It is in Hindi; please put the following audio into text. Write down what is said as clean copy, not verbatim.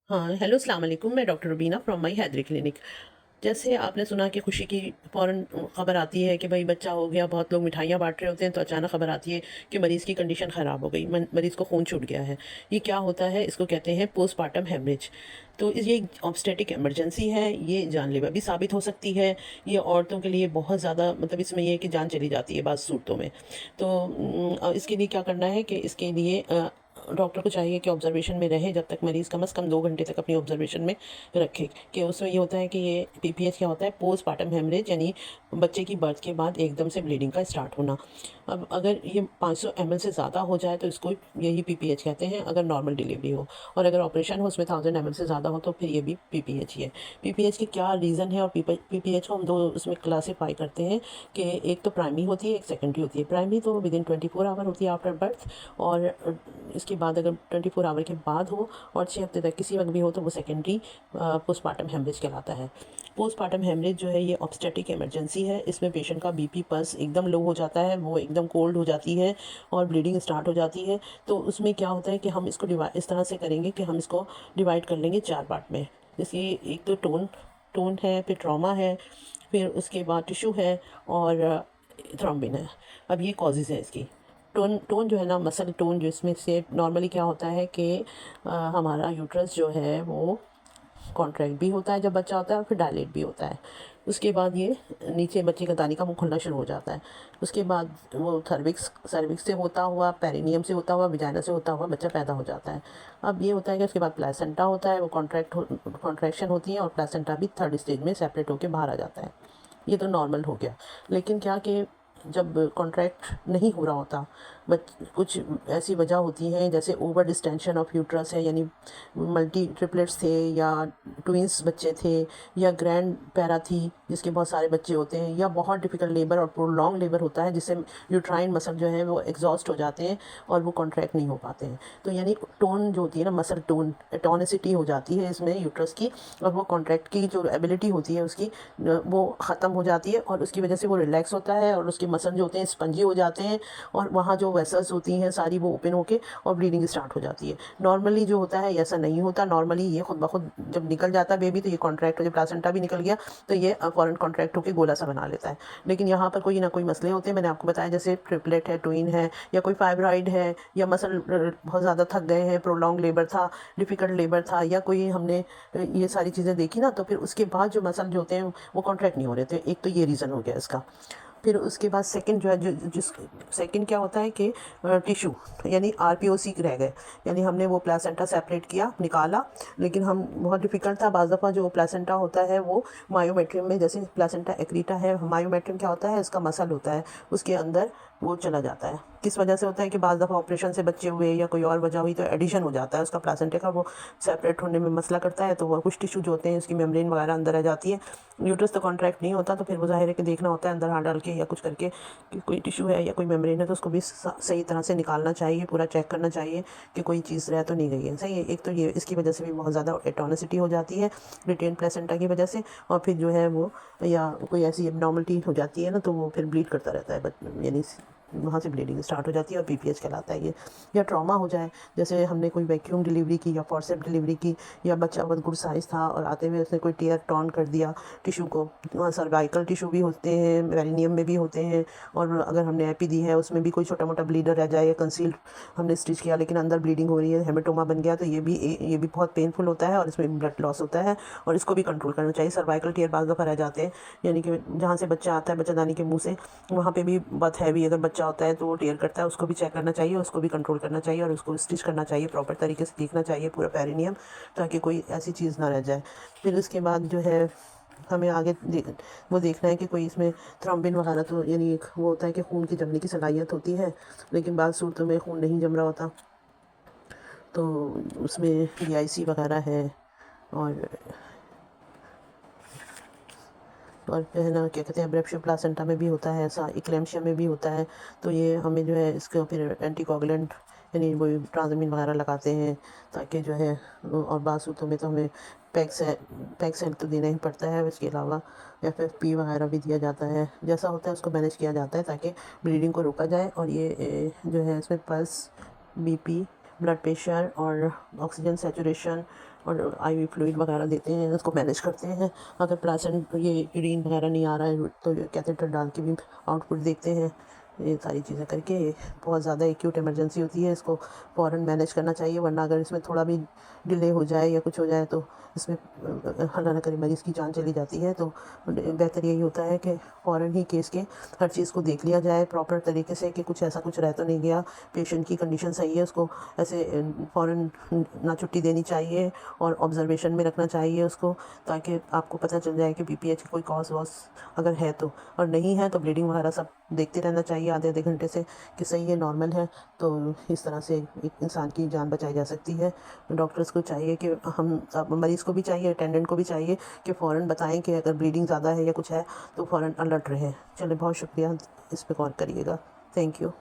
हाँ, हेलो अस्सलाम वालेकुम। मैं doctor Rubina from my Haidari clinic. जैसे आपने सुना कि खुशी की फ़ौरन ख़बर आती है कि भाई बच्चा हो गया, बहुत लोग मिठाइयाँ बाँट रहे होते हैं, तो अचानक ख़बर आती है कि मरीज़ की कंडीशन ख़राब हो गई, मरीज़ को खून छूट गया है। ये क्या होता है? इसको कहते हैं पोस्टपार्टम हेमरेज। तो ये एक ऑब्स्टेट्रिक इमरजेंसी है, ये जानलेवा भी साबित हो सकती है। ये औरतों के लिए बहुत ज़्यादा मतलब इसमें ये है कि जान चली जाती है बाज़ सूरतों में। तो इसके लिए क्या करना है कि इसके लिए डॉक्टर को चाहिए कि ऑब्जर्वेशन में रहे जब तक मरीज़ कम से कम 2 घंटे तक अपनी ऑब्जर्वेशन में रखे। कि उसमें ये होता है कि ये पीपीएच क्या होता है, पोस्टपार्टम हेमरेज, यानी बच्चे की बर्थ के बाद एकदम से ब्लीडिंग का स्टार्ट होना। अब अगर ये 500 ml से ज़्यादा हो जाए तो इसको यही पीपीएच कहते हैं, अगर नॉर्मल डिलीवरी हो। और अगर ऑपरेशन हो उसमें 1000 ml से ज़्यादा हो तो फिर ये भी पीपीएच ही है। पीपीएच के क्या रीज़न है, और पीपीएच को हम दो उसमें क्लासीफाई करते हैं कि एक तो प्राइमरी होती है, एक सेकेंडरी होती है। प्राइमरी तो विदिन 24 आवर होती है आफ्टर बर्थ, और इसके बाद अगर 24 आवर के बाद हो और 6 हफ्ते तक किसी वक्त भी हो तो वो सेकेंडरी पोस्टपार्टम हेमरेज कहलाता है। पोस्टपार्टम हेमरेज जो है ये ऑब्स्टेट्रिक इमरजेंसी है। इसमें पेशेंट का बीपी पल्स एकदम लो हो जाता है, वो एकदम कोल्ड हो जाती है और ब्लीडिंग स्टार्ट हो जाती है। तो उसमें क्या होता है कि हम इसको डिवाइड इस तरह से करेंगे कि हम इसको डिवाइड कर लेंगे 4 पार्ट में। जैसे एक तो टोन टोन है, फिर ट्रॉमा है, फिर उसके बाद टिश्यू है, और थ्रोम्बिन है। अब ये कॉजेज़ हैं इसकी। टोन टोन जो है ना, मसल टोन, जो इसमें से नॉर्मली क्या होता है कि हमारा यूट्रस जो है वो कॉन्ट्रैक्ट भी होता है जब बच्चा होता है, और फिर डायलेट भी होता है। उसके बाद ये नीचे बच्चे का दानी का मुंह खुलना शुरू हो जाता है। उसके बाद वो सर्विक्स से होता हुआ, पेरिनियम से होता हुआ, विजाइना से होता हुआ बच्चा पैदा हो जाता है। अब ये होता है कि उसके बाद प्लेसेंटा होता है, वो कॉन्ट्रैक्शन होती है, और प्लेसेंटा भी थर्ड स्टेज में सेपरेट होकर बाहर आ जाता है। ये तो नॉर्मल हो गया। लेकिन क्या कि जब कॉन्ट्रैक्ट नहीं हो रहा होता, बट कुछ ऐसी वजह होती हैं जैसे ओवर डिस्टेंशन ऑफ यूट्रस है, यानी मल्टी ट्रिपलेट्स थे, या ट्विंस बच्चे थे, या ग्रैंड पैरा थी जिसके बहुत सारे बच्चे होते हैं, या बहुत डिफिकल्ट लेबर और प्रोलॉन्ग लेबर होता है जिससे यूट्राइन मसल जो है वो एग्जॉस्ट हो जाते हैं और वो कॉन्ट्रैक्ट नहीं हो पाते हैं। तो यानी टोन जो होती है ना, मसल टोन, टोनिसिटी हो जाती है इसमें यूट्रस की, और वो कॉन्ट्रैक्ट की जो एबिलिटी होती है उसकी वो ख़त्म हो जाती है, और उसकी वजह से वो रिलैक्स होता है, और उसके मसल जो होते हैं स्पंजी हो जाते हैं, और वहाँ जो वेसल्स होती हैं सारी वो ओपन होके और ब्लीडिंग स्टार्ट हो जाती है। नॉर्मली जो होता है ऐसा नहीं होता। नॉर्मली ये खुद ब खुद जब निकल जाता है बेबी, तो ये कॉन्ट्रैक्ट हो, जब प्लासेंटा भी निकल गया तो ये फॉरेन कॉन्ट्रैक्ट होकर गोला सा बना लेता है। लेकिन यहाँ पर कोई ना कोई मसले होते हैं, मैंने आपको बताया, जैसे ट्रिपलेट है, ट्विन है, या कोई फाइब्राइड है, या मसल बहुत ज़्यादा थक गए हैं, प्रोलॉन्ग लेबर था, डिफ़िकल्ट लेबर था, या कोई हमने ये सारी चीज़ें देखी ना, तो फिर उसके बाद जो मसल जो होते हैं वो कॉन्ट्रैक्ट नहीं हो रहे थे। एक तो ये रीज़न हो गया इसका। फिर उसके बाद सेकंड जो है, जिस सेकंड क्या होता है कि टिश्यू, यानी आरपीओसी रह गए, यानी हमने वो प्लासेंटा सेपरेट किया, निकाला, लेकिन हम बहुत डिफिकल्ट था। बाज़ दफ़ा जो प्लासेंटा होता है वो मायोमेट्रियम में, जैसे प्लासेंटा एक्रीटा है, मायोमेट्रियम क्या होता है, इसका मसल होता है, उसके अंदर वो चला जाता है। किस वजह से होता है कि बाज़ दफ़ा ऑपरेशन से बच्चे हुए या कोई और वजह हुई तो एडिशन हो जाता है उसका प्लासेंटे का, वो सेपरेट होने में मसला करता है, तो वो कुछ टिश्यू जो होते हैं उसकी मेम्ब्रेन वगैरह अंदर आ जाती है। यूट्रस तो कॉन्ट्रैक्ट नहीं होता, तो फिर वो ज़ाहिर है कि देखना होता है अंदर हाथ डाल के या कुछ करके कि कोई टिश्यू है या कोई मेम्ब्रेन है, तो उसको भी सही तरह से निकालना चाहिए, पूरा चेक करना चाहिए कि कोई चीज़ रह तो नहीं गई है। सही है। एक तो ये इसकी वजह से भी बहुत ज़्यादा एटोनिसिटी हो जाती है रिटेन प्लेसेंटा की वजह से, और फिर जो है वो, या कोई ऐसी एबनॉर्मलिटी हो जाती है ना, तो वो फिर ब्लीड करता रहता है, यानी वहाँ से ब्लीडिंग स्टार्ट हो जाती है, और पीपीएच कहलाता है ये। या ट्रॉमा हो जाए, जैसे हमने कोई वैक्यूम डिलीवरी की या फॉर्सेप डिलीवरी की, या बच्चा बहुत गुड साइज़ था और आते हुए उसने कोई टीयर टॉर्न कर दिया टिश्यू को। वहाँ सर्वाइकल टिश्यू भी होते हैं, पेरिनियम में भी होते हैं, और अगर हमने एपी दी है उसमें भी कोई छोटा मोटा ब्लीडर रह जाए, या कंसील्ड हमने स्टिच किया लेकिन अंदर ब्लीडिंग हो रही है, हेमेटोमा बन गया, तो ये भी बहुत पेनफुल होता है, और इसमें ब्लड लॉस होता है, और इसको भी कंट्रोल करना चाहिए। सर्वाइकल टीयर बाज़ दफ़ा रह जाते हैं, यानी कि जहाँ से बच्चा आता है बच्चादानी के मुँह से, वहाँ पे भी बहुत हैवी अगर बच्चा होता है तो वो टीयर करता है, उसको भी चेक करना चाहिए, उसको भी कंट्रोल करना चाहिए, और उसको स्टिच करना चाहिए, प्रॉपर तरीके से देखना चाहिए पूरा पेरिनियम, ताकि कोई ऐसी चीज़ ना रह जाए। फिर उसके बाद जो है हमें आगे वो देखना है कि कोई इसमें थ्रोम्बिन वगैरह, तो यानी एक वो होता है कि खून की जमने की सलाहियत होती है, लेकिन बाद सूरतों में खून नहीं जम रहा होता, तो उसमें डीआईसी वगैरह है, और जो है ना, क्या कहते हैं, ब्रेप्शियो प्लासेंटा में भी होता है ऐसा, इक्लेम्शिया में भी होता है। तो ये हमें जो है इसका फिर एंटीकोगुलेंट, यानी वो ट्रांसमीन वगैरह लगाते हैं, ताकि जो है, और बाद सूरतों में तो हमें पैक्सेल तो देना ही पड़ता है। इसके अलावा एफएफपी वगैरह भी दिया जाता है, जैसा होता है उसको मैनेज किया जाता है ताकि ब्लीडिंग को रोका जाए। और ये जो है इसमें पल्स, बीपी, ब्लड प्रेशर, और ऑक्सीजन सैचुरेशन, और IV फ्लूइड वगैरह देते हैं, उसको मैनेज करते हैं। अगर प्लासेंट ये यूरिन वगैरह नहीं आ रहा है तो कैथेटर डाल के भी आउटपुट देखते हैं। ये सारी चीज़ें करके बहुत ज़्यादा एक्यूट इमरजेंसी होती है, इसको फ़ौरन मैनेज करना चाहिए, वरना अगर इसमें थोड़ा भी डिले हो जाए या कुछ हो जाए तो इसमें अल्लाह ना करे मरीज़ की जान चली जाती है। तो बेहतर यही होता है कि फ़ौरन ही केस के हर चीज़ को देख लिया जाए प्रॉपर तरीके से कि कुछ ऐसा कुछ रह तो नहीं गया, पेशेंट की कंडीशन सही है, उसको ऐसे फ़ौरन ना छुट्टी देनी चाहिए और ऑब्जर्वेशन में रखना चाहिए उसको, ताकि आपको पता चल जाए कि BPH कोई कॉज वॉज अगर है तो, और नहीं है तो ब्लीडिंग वगैरह सब देखते रहना चाहिए आधे आधे घंटे से कि सही है, नॉर्मल है। तो इस तरह से एक इंसान की जान बचाई जा सकती है। डॉक्टर्स को चाहिए कि हम अब मरीज़ को भी चाहिए, अटेंडेंट को भी चाहिए कि फ़ौरन बताएं कि अगर ब्लीडिंग ज़्यादा है या कुछ है तो फ़ौरन अलर्ट रहें। चलिए, बहुत शुक्रिया, इस पे गौर करिएगा। Thank you.